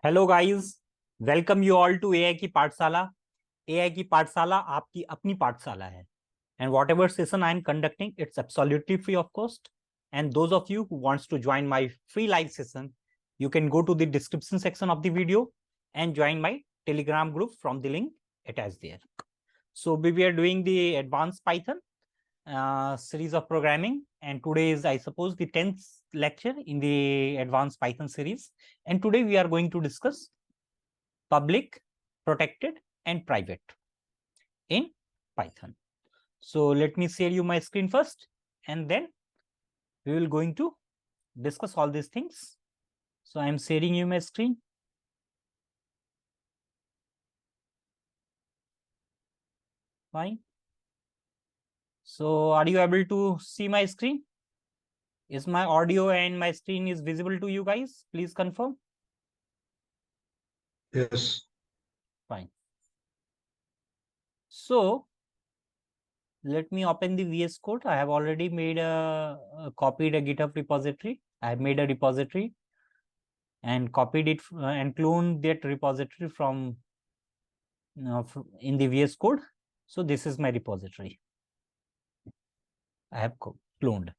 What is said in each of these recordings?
Hello guys, welcome you all to AI की पाठशाला। AI की पाठशाला आपकी अपनी पाठशाला है। And whatever session I am conducting, it's absolutely free of cost. And those of you who wants to join my free live session, you can go to the description section of the video and join my telegram group from the link attached there. So we are doing the advanced Python series of programming, and today is, I suppose, the 10th lecture in the advanced Python series. And today we are going to discuss public, protected, and private in Python. So let me share you my screen first, and then we will going to discuss all these things. So I am sharing you my screen. Fine. So are you able to see my screen? Is my audio and my screen is visible to you guys? Please confirm. Yes. Fine. So let me open the VS Code. I have already made copied a GitHub repository. I have made a repository and copied it and cloned that repository from in the VS Code. So this is my repository. I have cloned.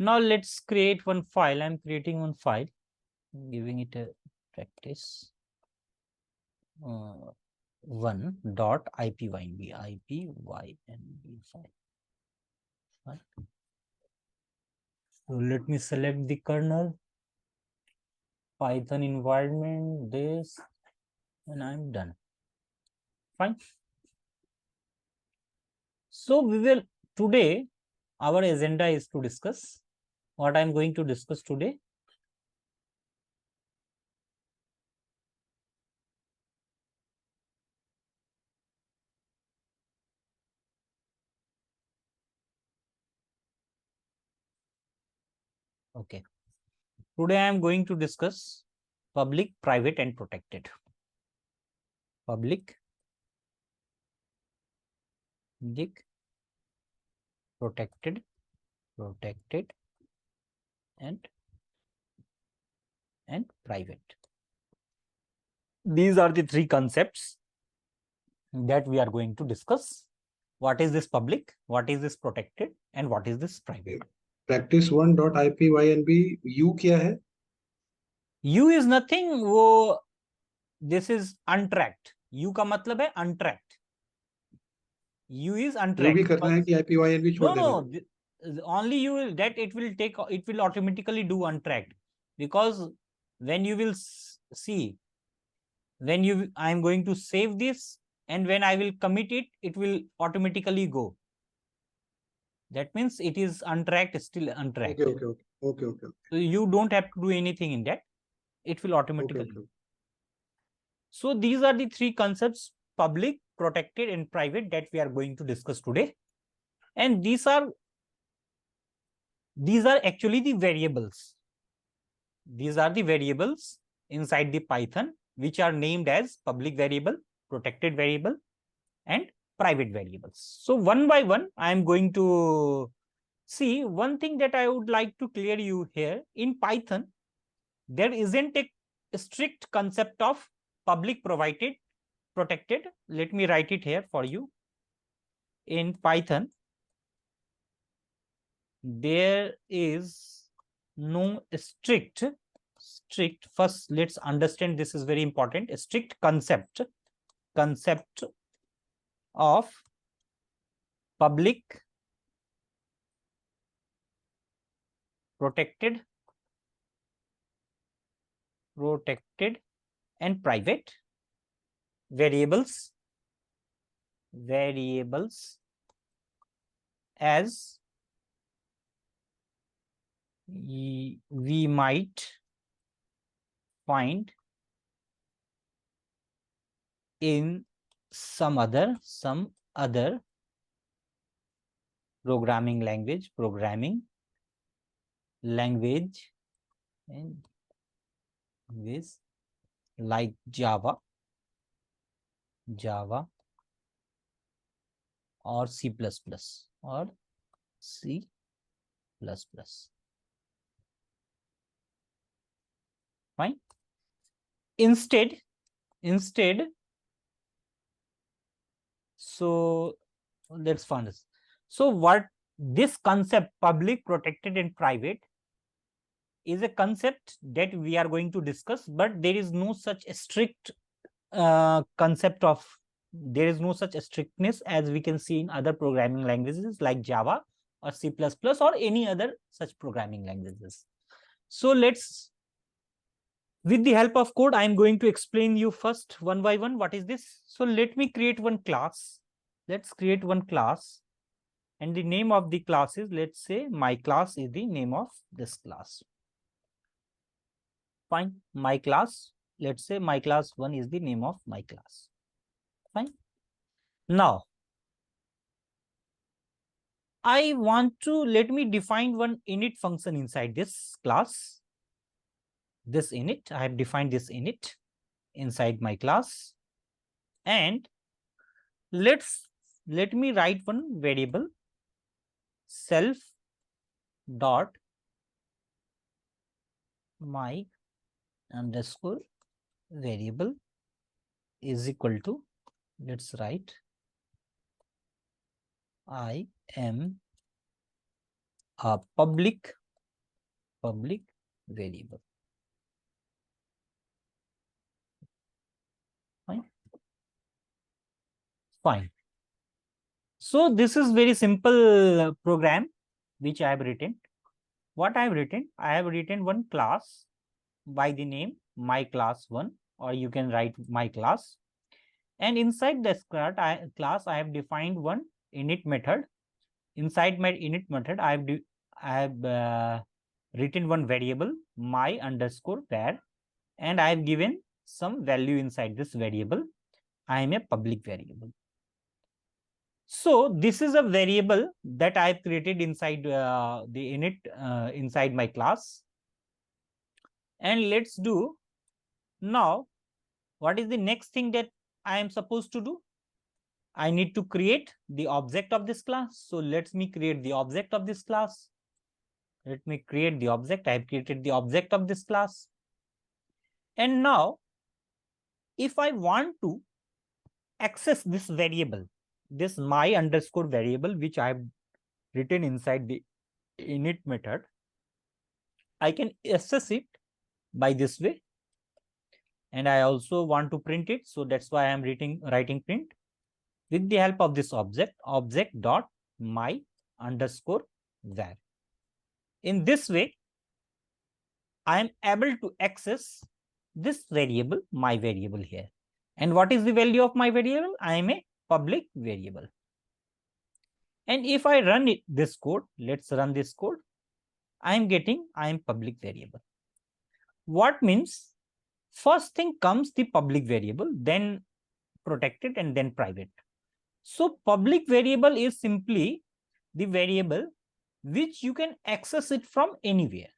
Now let's create one file. I'm creating one file, giving it a practice 1.ipynb file. Right. So let me select the kernel, Python environment, this, and I'm done. Fine. So we will today, our agenda is to discuss what I'm going to discuss today. Okay. Today I am going to discuss public, private, and protected. Public, protected, and private. These are the three concepts that we are going to discuss. What is this public, what is this protected, and what is this private? Practice 1.ipynb U क्या है? U is nothing. वो this is untracked. U का मतलब है untracked. U is untracked. जो भी करना है कि ipynb छोड़ देना. No, only you will that it will automatically do untracked, because when you will see, when I am going to save this, and when I will commit it, it will automatically go. That means it is untracked, still untracked. Okay. So you don't have to do anything in that. It will automatically. Okay. So these are the three concepts: public, protected, and private, that we are going to discuss today. And these are actually the variables. These are the variables inside the Python, which are named as public variable, protected variable, and private variables. So one by one, I am going to see one thing that I would like to clear you here. In Python, there isn't a strict concept of public, provided, protected. Let me write it here for you. In Python, there is no strict, first let's understand, this is very important, a strict concept of public, protected, and private variables as we might find in some other programming language and with like Java or C++ or C++. Fine. instead, so let's find this. So what this concept, public, protected, and private, is a concept that we are going to discuss, but there is no such strict concept of, there is no such strictness as we can see in other programming languages like Java or C++ or any other such programming languages. So let's, with the help of code, I am going to explain you first one by one what is this. So let me create one class. Let's create one class, and the name of the class is, let's say my class is the name of this class. Fine. My class, let's say my class 1 is the name of my class. Fine. Now I want to, let me define one init function inside this class. This init, I have defined this init inside my class, and let me write one variable, self dot my underscore variable is equal to, let's write I am a public variable. Fine. So this is very simple program which I have written. What I have written? I have written one class by the name my class 1, or you can write my class. And inside this class, I have defined one init method. Inside my init method, I have written one variable my underscore var, and I have given some value inside this variable. I am a public variable. So this is a variable that I have created inside the init inside my class. And let's do now, what is the next thing that I am supposed to do? I need to create the object of this class. So let me create the object of this class. Let me create the object. I have created the object of this class. And now, if I want to access this variable, this my underscore variable, which I have written inside the init method, I can access it by this way. And I also want to print it. So that's why I am writing print with the help of this object dot my underscore var. In this way, I am able to access this variable, my variable here. And what is the value of my variable? I am a public variable. And if I run this code, let's run this code, I am getting I am public variable. What means? First thing comes the public variable, then protected, and then private. So public variable is simply the variable which you can access it from anywhere.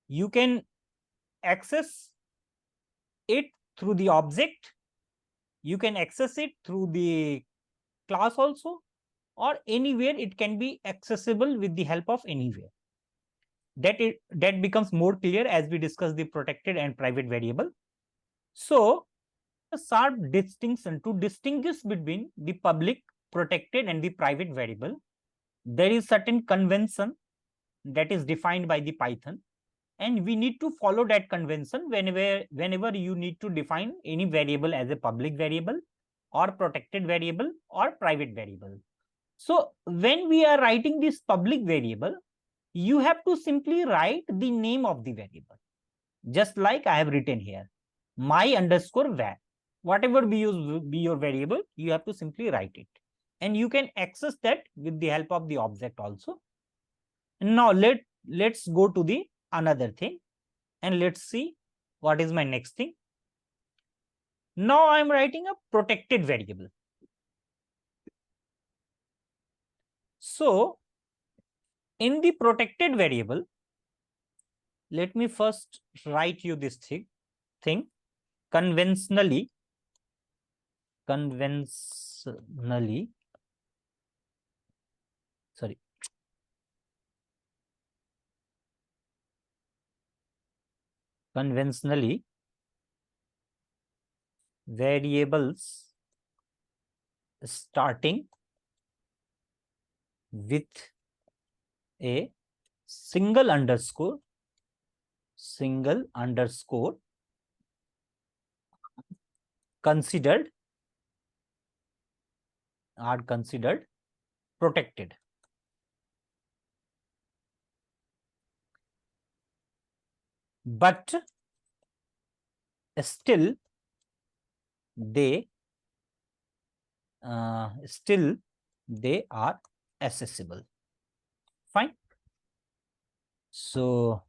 You can access it through the object, you can access it through the class also, or anywhere it can be accessible with the help of anywhere. That becomes more clear as we discuss the protected and private variable. So a sharp distinction to distinguish between the public, protected, and the private variable. There is certain convention that is defined by the Python, and we need to follow that convention whenever you need to define any variable as a public variable or protected variable or private variable. So when we are writing this public variable, you have to simply write the name of the variable, just like I have written here, my underscore var. Whatever be your variable, you have to simply write it, and you can access that with the help of the object also. Now let's go to the another thing, and let's see what is my next thing. Now I'm writing a protected variable. So in the protected variable, let me first write you this thing. Conventionally, sorry, conventionally variables starting with a single underscore considered protected. But still they are accessible. Fine. So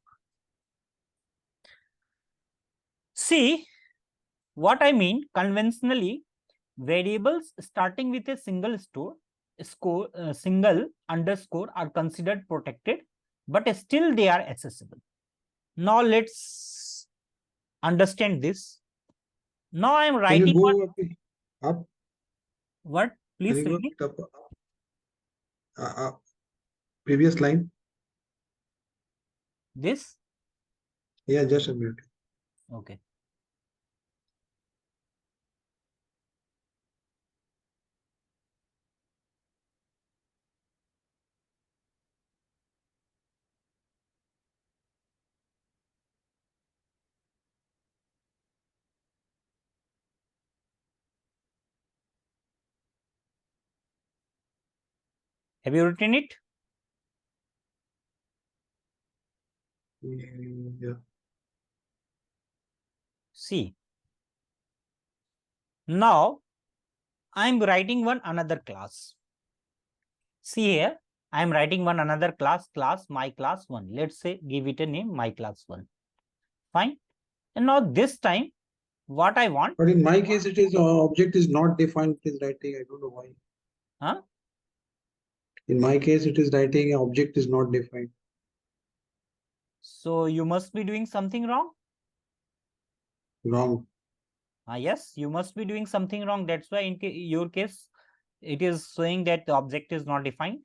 see what I mean. Conventionally, variables starting with a single underscore are considered protected, but still they are accessible. Now let's understand this. Now I am writing. Can you go up? What? Please Can you read go it. up? Previous line. This. Yeah, just a minute. Okay. Have you written it? Yeah. See. Now I am writing another class. See here, I am writing another class, my class 1. Let's say give it a name, my class 1. Fine. And now this time, what I want. But in my case, it is object is not defined. It is writing. I don't know why. Huh? In my case, it is writing object is not defined. So you must be doing something wrong. Wrong. Yes, you must be doing something wrong. That's why in your case, it is showing that the object is not defined.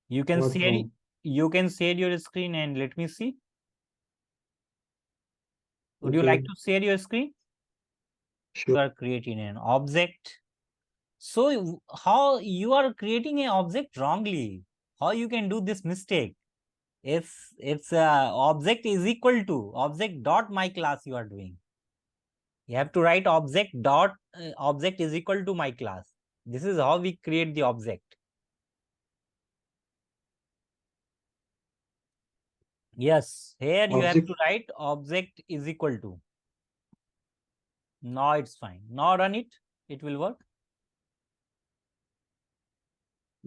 You can What's share. wrong? You can share your screen and let me see. Would you Okay. like to share your screen? Sure. You are creating an object. So how you are creating an object wrongly? How you can do this mistake? It's object is equal to object dot my class you are doing. You have to write object dot object is equal to my class. This is how we create the object. Yes, here you have Object. to write object is equal to. Now it's fine. Now run it. It will work.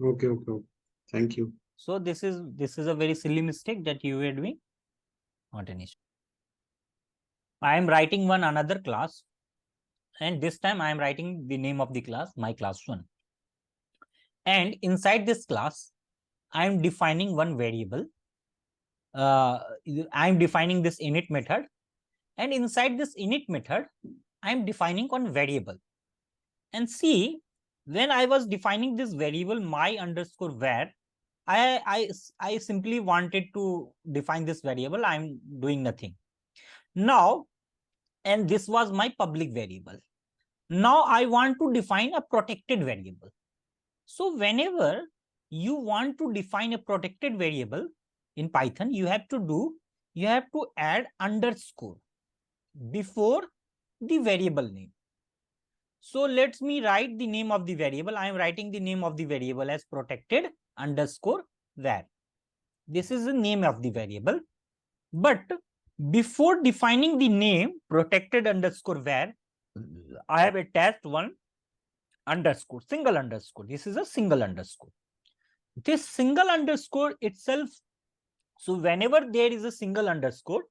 Okay. Okay. Thank you. So this is a very silly mistake that you were doing. Not an issue. I am writing another class, and this time I am writing the name of the class, my class 1. And inside this class, I am defining one variable. I am defining this init method, and inside this init method, I am defining one variable. And see, when I was defining this variable my underscore var, I simply wanted to define this variable. I'm doing nothing now, and this was my public variable. Now I want to define a protected variable. So whenever you want to define a protected variable in Python, you have to add underscore before the variable name. So let me write the name of the variable. I am writing the name of the variable as protected underscore var. This is the name of the variable. But before defining the name protected underscore var, I have attached one underscore, single underscore. This is a single underscore. This single underscore itself, so whenever there is a single underscore,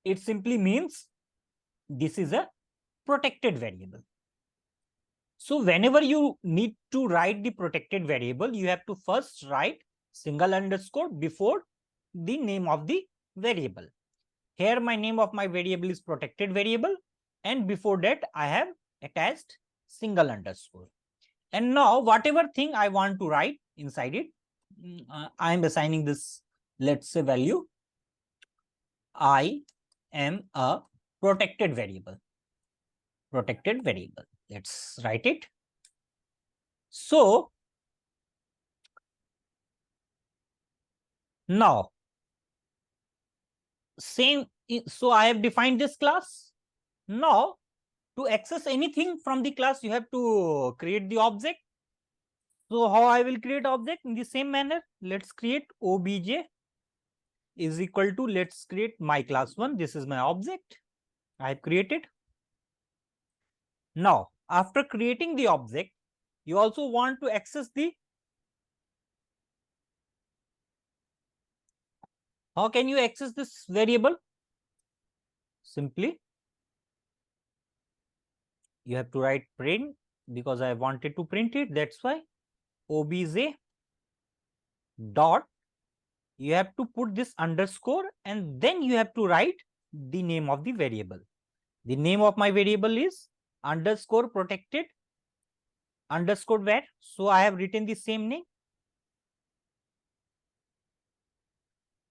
it simply means this is a protected variable. So whenever you need to write the protected variable, you have to first write single underscore before the name of the variable. Here my name of my variable is protected variable, and before that I have attached single underscore. And now whatever thing I want to write inside it, I am assigning this, let's say, value I am a protected variable. Protected variable. Let's write it. So now same. So I have defined this class. Now to access anything from the class, you have to create the object. So how I will create object? In the same manner, let's create obj is equal to, let's create my class 1. This is my object I have created. Now after creating the object, you also want to access the, how can you access this variable? Simply you have to write print, because I wanted to print it, that's why obj dot, you have to put this underscore, and then you have to write the name of the variable. The name of my variable is underscore protected underscore var. So I have written the same name.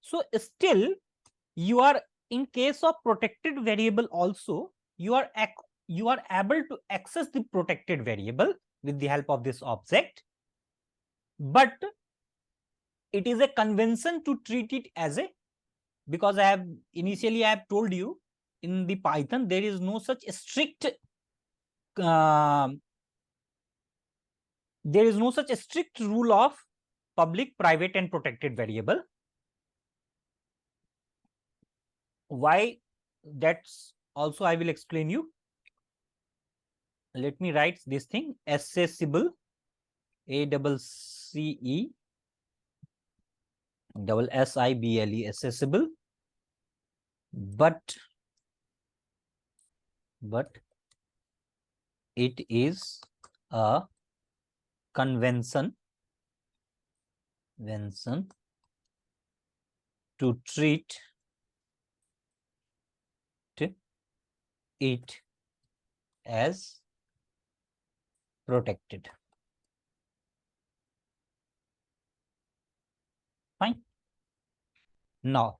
So still you are, in case of protected variable also, you are able to access the protected variable with the help of this object, but it is a convention to treat it as a, because I have told you in the Python there is no such strict rule of public, private and protected variable. Why? That's also I will explain you. Let me write this thing: accessible, ACCESSIBLE, accessible, but it is a convention to treat it as protected. Fine. Now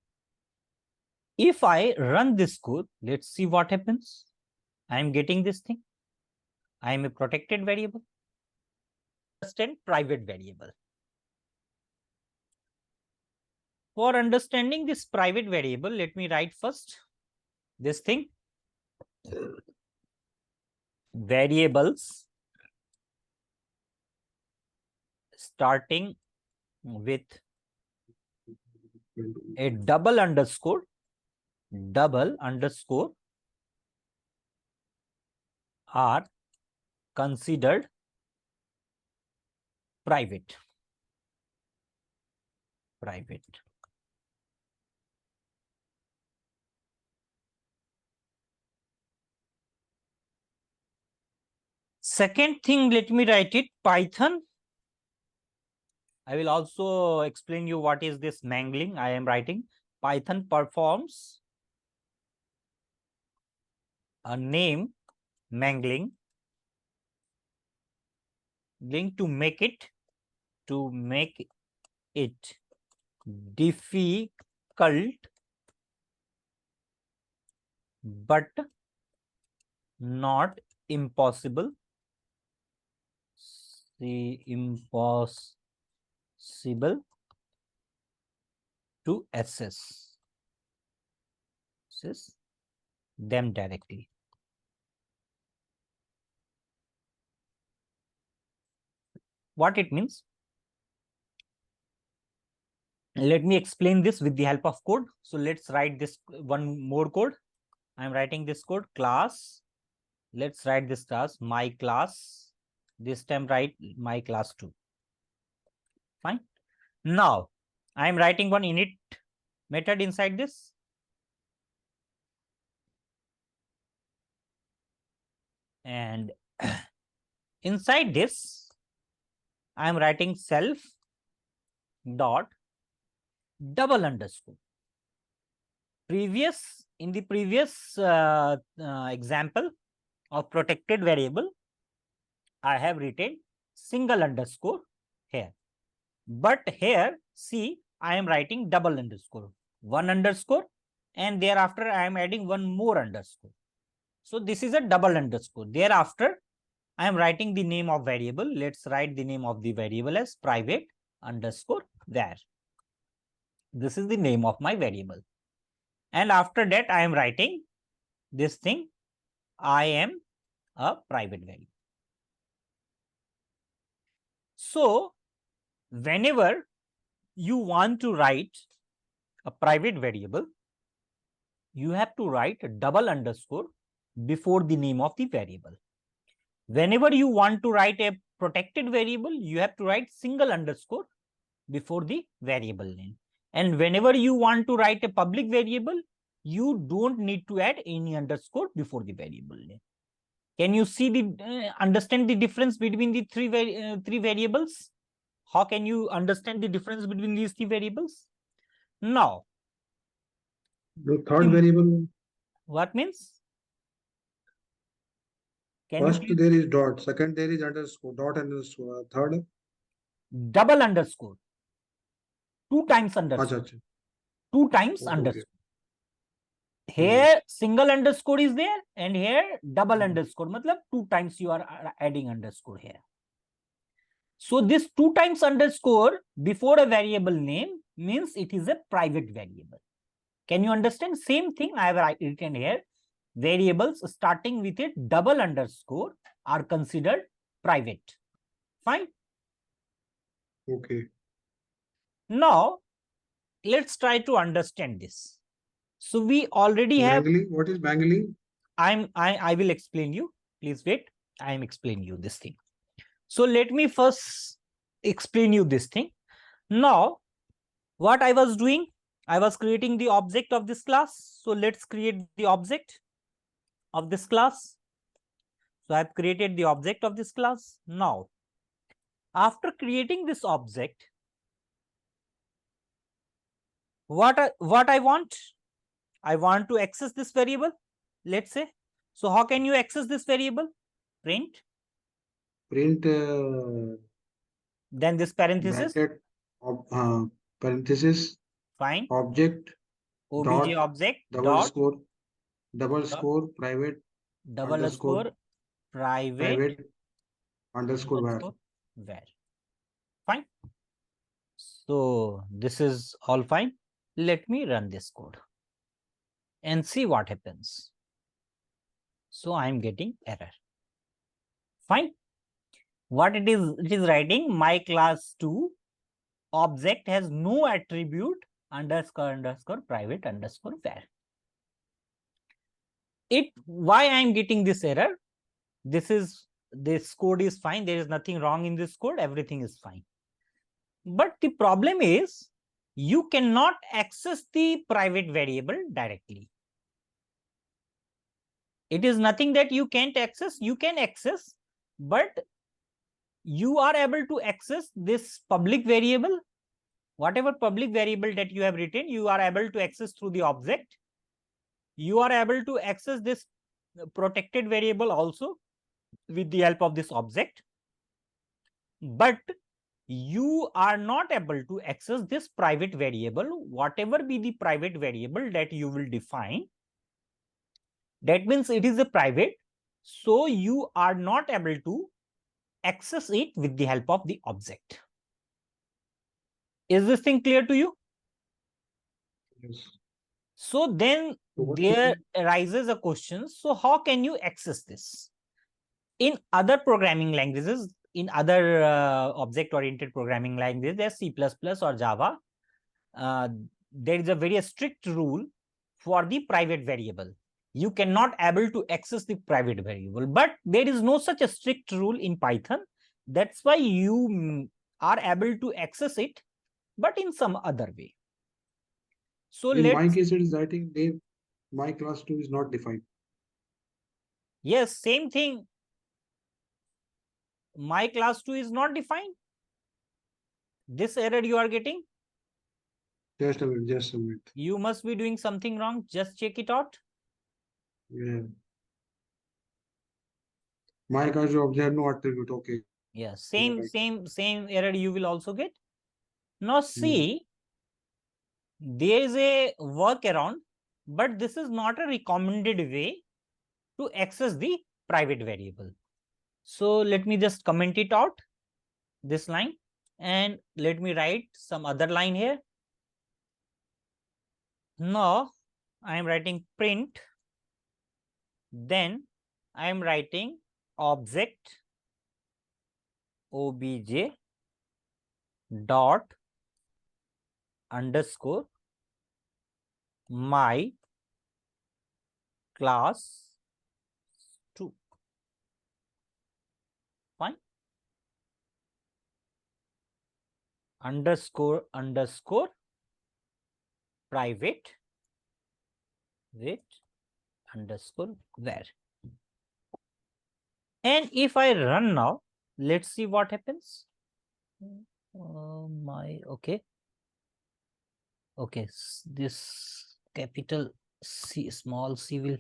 if I run this code, let's see what happens. I am getting this thing. I am a protected variable. Understand private variable. For understanding this private variable, let me write first this thing: variables starting with a double underscore are considered private. Second thing, let me write it: Python. I will also explain you what is this mangling I am writing. Python performs a name mangling to make it difficult but not impossible. To access them directly. What it means? Let me explain this with the help of code. So let's write this one more code. I'm writing this code: class. Let's write this class, my class. This time write my class 2. Fine. Now I'm writing one init method inside this. And inside this, I'm writing self dot double underscore. In the previous example of protected variable, I have written single underscore here. But here, see, I am writing double underscore. One underscore and thereafter I am adding one more underscore. So this is a double underscore. Thereafter I am writing the name of variable. Let's write the name of the variable as private underscore var. This is the name of my variable. And after that I am writing this thing, I am a private variable. So whenever you want to write a private variable, you have to write a double underscore before the name of the variable. Whenever you want to write a protected variable, you have to write single underscore before the variable name. And whenever you want to write a public variable, you don't need to add any underscore before the variable name. Can you see the understand the difference between the three variables? How can you understand the difference between these three variables? Now, the third variable. What means? Can First you there is dot, second there is underscore, dot underscore, third double underscore, two times underscore, अच्छा. two times Okay, underscore. okay. Here single underscore is there and here double underscore. Matlab two times you are adding underscore here. So this two times underscore before a variable name means it is a private variable. Can you understand? Same thing I have written here. Variables starting with a double underscore are considered private. Fine. Okay. Now let's try to understand this. So we already have. Bangling. What is bangling? I will explain you. Please wait. I am explaining you this thing. So let me first explain you this thing. Now, what I was doing, I was creating the object of this class. So let's create the object of this class. So I've created the object of this class. Now, after creating this object, what I want? I want to access this variable, let's say. So how can you access this variable? Print. Print Then this parenthesis. bracket, parenthesis, Fine. object, Obj dot, object double dot score, double score, private, double underscore, score private private, underscore var. var. Fine. So this is all fine. Let me run this code and see what happens. So I'm getting error. Fine. What it is writing my class 2 object has no attribute underscore private underscore var. Why I'm getting this error? This code is fine. There is nothing wrong in this code. Everything is fine. But the problem is you cannot access the private variable directly. It is nothing that you can't access. You can access, but you are able to access this public variable. Whatever public variable that you have written, you are able to access through the object. You are able to access this protected variable also with the help of this object. But you are not able to access this private variable, whatever be the private variable that you will define. That means it is a private, so you are not able to access it with the help of the object. Is this thing clear to you? Yes. So then there arises a question, so how can you access this? In other programming languages, in other object-oriented programming languages, there's C++ or Java, there is a very strict rule for the private variable. You cannot able to access the private variable, but there is no such a strict rule in Python. That's why you are able to access it, but in some other way. So in my case, it is writing name. My class 2 is not defined. Yes, same thing. My class 2 is not defined. This error you are getting. Just a minute, just a minute. You must be doing something wrong. Just check it out. Yeah. My class object no attribute. Okay. Yeah, same error you will also get. Now see, there is a workaround but this is not a recommended way to access the private variable. So let me just comment it out, this line, and let me write some other line here. Now I am writing print, then I am writing object obj dot underscore my class 2. Fine. Underscore private with underscore where. And if I run now, let's see what happens. Okay, this capital C, small c will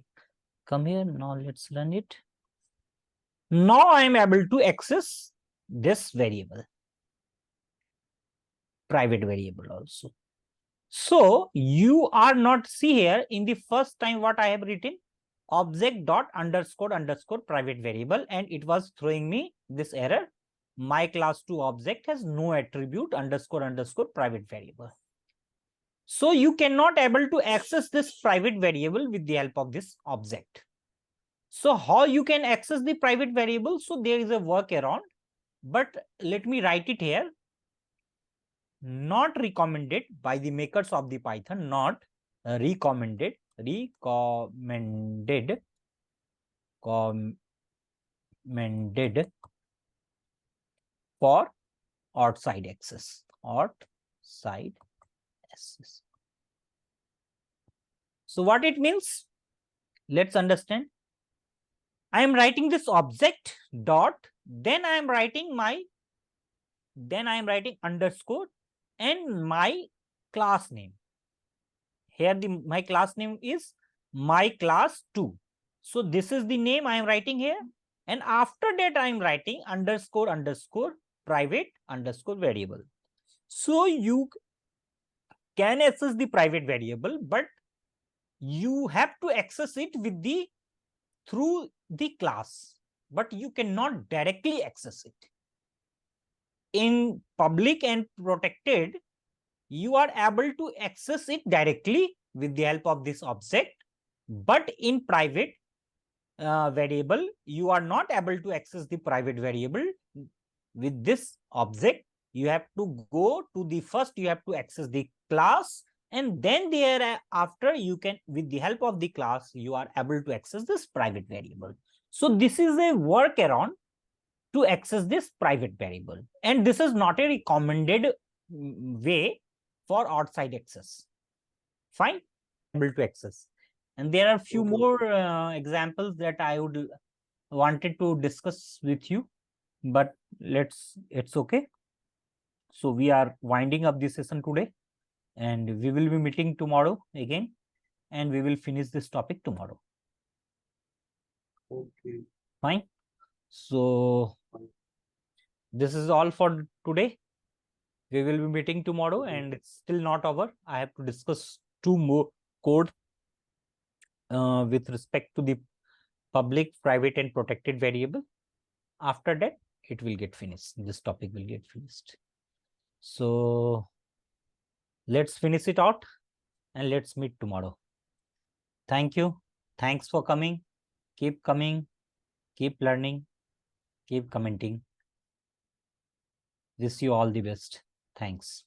come here. Now let's run it. Now I am able to access this variable, private variable also. So you are not, see here in the first time what I have written, object dot underscore private variable, and it was throwing me this error, my class 2 object has no attribute underscore private variable. So you cannot able to access this private variable with the help of this object. So how you can access the private variable? So there is a workaround, but let me write it here. Not recommended by the makers of the Python, not recommended for outside access. So what it means? Let's understand. I am writing this object dot, then I am writing underscore and my class name. Here my class name is my class 2. So this is the name I am writing here. And after that I am writing underscore private underscore variable. So you can access the private variable, but you have to access it with through the class, but you cannot directly access it. In public and protected, you are able to access it directly with the help of this object, but in private variable, you are not able to access the private variable with this object. You have to go to the first, you have to access the class, and then thereafter you can, with the help of the class, you are able to access this private variable. So this is a workaround to access this private variable, and this is not a recommended way for outside access. Fine, able to access. And there are few more examples that I would wanted to discuss with you, but it's okay. So we are winding up this session today, and we will be meeting tomorrow again, and we will finish this topic tomorrow. Okay. Fine. So this is all for today. We will be meeting tomorrow, and it's still not over. I have to discuss 2 more code with respect to the public, private, and protected variable. After that, it will get finished. This topic will get finished. So let's finish it out and let's meet tomorrow. Thank you. Thanks for coming. Keep coming. Keep learning. Keep commenting. Wish you all the best. Thanks.